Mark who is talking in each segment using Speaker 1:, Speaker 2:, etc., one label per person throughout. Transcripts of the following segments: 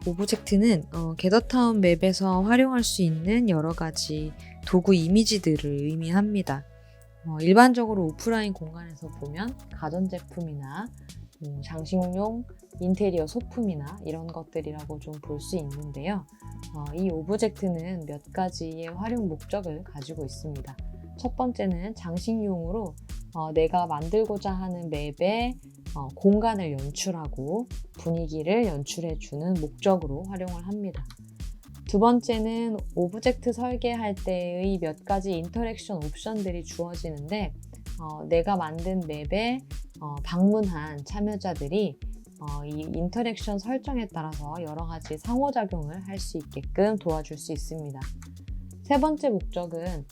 Speaker 1: 오브젝트는 게더타운 맵에서 활용할 수 있는 여러 가지 도구 이미지들을 의미합니다. 일반적으로 오프라인 공간에서 보면 가전제품이나 장식용 인테리어 소품이나 이런 것들이라고 좀 볼 수 있는데요. 이 오브젝트는 몇 가지의 활용 목적을 가지고 있습니다. 첫 번째는 장식용으로 내가 만들고자 하는 맵에 공간을 연출하고 분위기를 연출해주는 목적으로 활용을 합니다. 두 번째는 오브젝트 설계할 때의 몇 가지 인터랙션 옵션들이 주어지는데 내가 만든 맵에 방문한 참여자들이 이 인터랙션 설정에 따라서 여러 가지 상호작용을 할 수 있게끔 도와줄 수 있습니다. 세 번째 목적은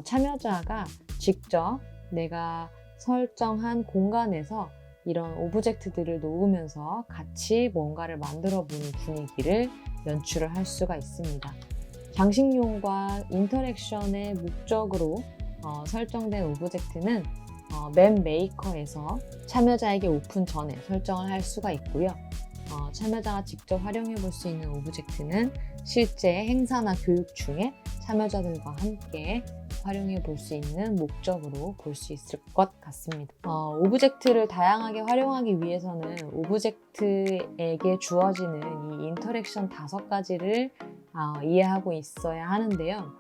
Speaker 1: 참여자가 직접 내가 설정한 공간에서 이런 오브젝트들을 놓으면서 같이 뭔가를 만들어 보는 분위기를 연출을 할 수가 있습니다. 장식용과 인터랙션의 목적으로 설정된 오브젝트는 맵 메이커에서 참여자에게 오픈 전에 설정을 할 수가 있고요. 참여자가 직접 활용해 볼 수 있는 오브젝트는 실제 행사나 교육 중에 참여자들과 함께 활용해 볼 수 있는 목적으로 볼 수 있을 것 같습니다. 오브젝트를 다양하게 활용하기 위해서는 오브젝트에게 주어지는 이 인터랙션 5가지를 이해하고 있어야 하는데요.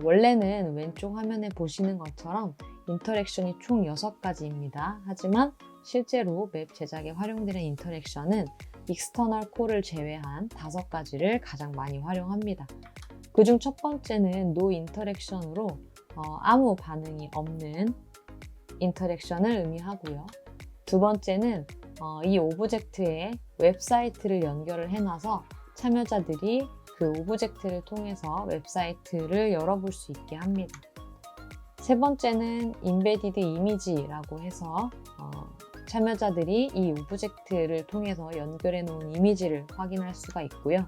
Speaker 1: 원래는 왼쪽 화면에 보시는 것처럼 인터랙션이 총 6가지입니다. 하지만 실제로 맵 제작에 활용되는 인터랙션은 익스터널 콜을 제외한 5가지를 가장 많이 활용합니다. 그중 첫 번째는 노 인터랙션으로 아무 반응이 없는 인터랙션을 의미하고요. 두 번째는 이 오브젝트에 웹사이트를 연결을 해놔서 참여자들이 그 오브젝트를 통해서 웹사이트를 열어볼 수 있게 합니다. 세 번째는 인베디드 이미지라고 해서 참여자들이 이 오브젝트를 통해서 연결해 놓은 이미지를 확인할 수가 있고요.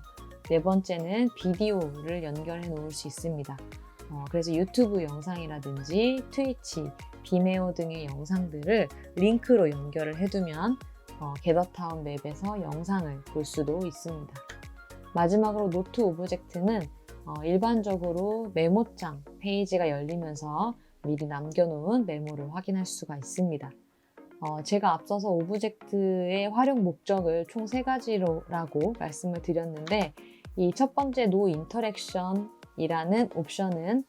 Speaker 1: 네 번째는 비디오를 연결해 놓을 수 있습니다. 그래서 유튜브 영상이라든지 트위치, 비메오 등의 영상들을 링크로 연결을 해두면 게더타운 맵에서 영상을 볼 수도 있습니다. 마지막으로 노트 오브젝트는 일반적으로 메모장 페이지가 열리면서 미리 남겨놓은 메모를 확인할 수가 있습니다. 제가 앞서서 오브젝트의 활용 목적을 총 3가지라고 말씀을 드렸는데 이 첫 번째 노 인터랙션이라는 옵션은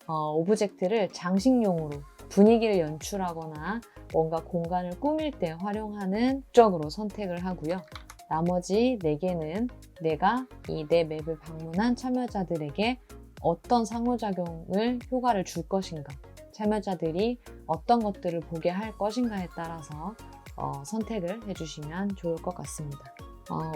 Speaker 1: 오브젝트를 장식용으로 분위기를 연출하거나 뭔가 공간을 꾸밀 때 활용하는 목적으로 선택을 하고요. 나머지 4개는 내가 내 맵을 방문한 참여자들에게 어떤 상호작용을 효과를 줄 것인가, 참여자들이 어떤 것들을 보게 할 것인가에 따라서 선택을 해주시면 좋을 것 같습니다.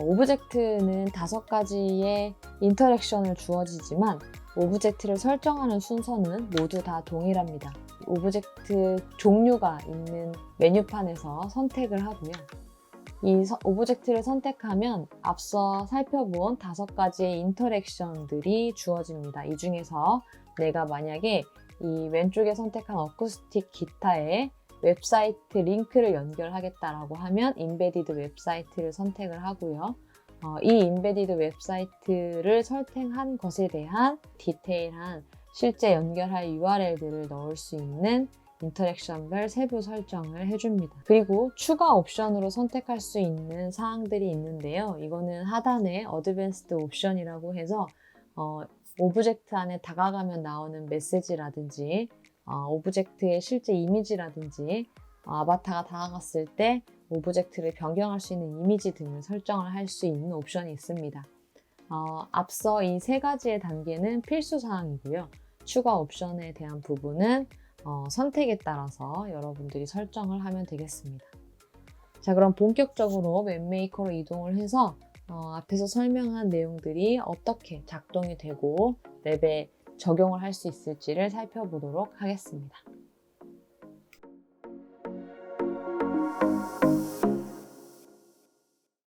Speaker 1: 오브젝트는 5가지의 인터랙션을 주어지지만 오브젝트를 설정하는 순서는 모두 다 동일합니다. 오브젝트 종류가 있는 메뉴판에서 선택을 하고요. 이 오브젝트를 선택하면 앞서 살펴본 5가지의 인터랙션들이 주어집니다. 이 중에서 내가 만약에 이 왼쪽에 선택한 어쿠스틱 기타에 웹사이트 링크를 연결하겠다라고 하면 인베디드 웹사이트를 선택을 하고요. 이 인베디드 웹사이트를 선택한 것에 대한 디테일한 실제 연결할 URL들을 넣을 수 있는 인터랙션별 세부 설정을 해줍니다. 그리고 추가 옵션으로 선택할 수 있는 사항들이 있는데요. 이거는 하단에 어드밴스드 옵션이라고 해서 오브젝트 안에 다가가면 나오는 메시지라든지 오브젝트의 실제 이미지라든지 아바타가 다가갔을 때 오브젝트를 변경할 수 있는 이미지 등을 설정을 할 수 있는 옵션이 있습니다. 앞서 이 3가지의 단계는 필수 사항이고요. 추가 옵션에 대한 부분은 선택에 따라서 여러분들이 설정을 하면 되겠습니다. 자, 그럼 본격적으로 맵메이커로 이동을 해서 앞에서 설명한 내용들이 어떻게 작동이 되고 맵에 적용을 할 수 있을지를 살펴보도록 하겠습니다.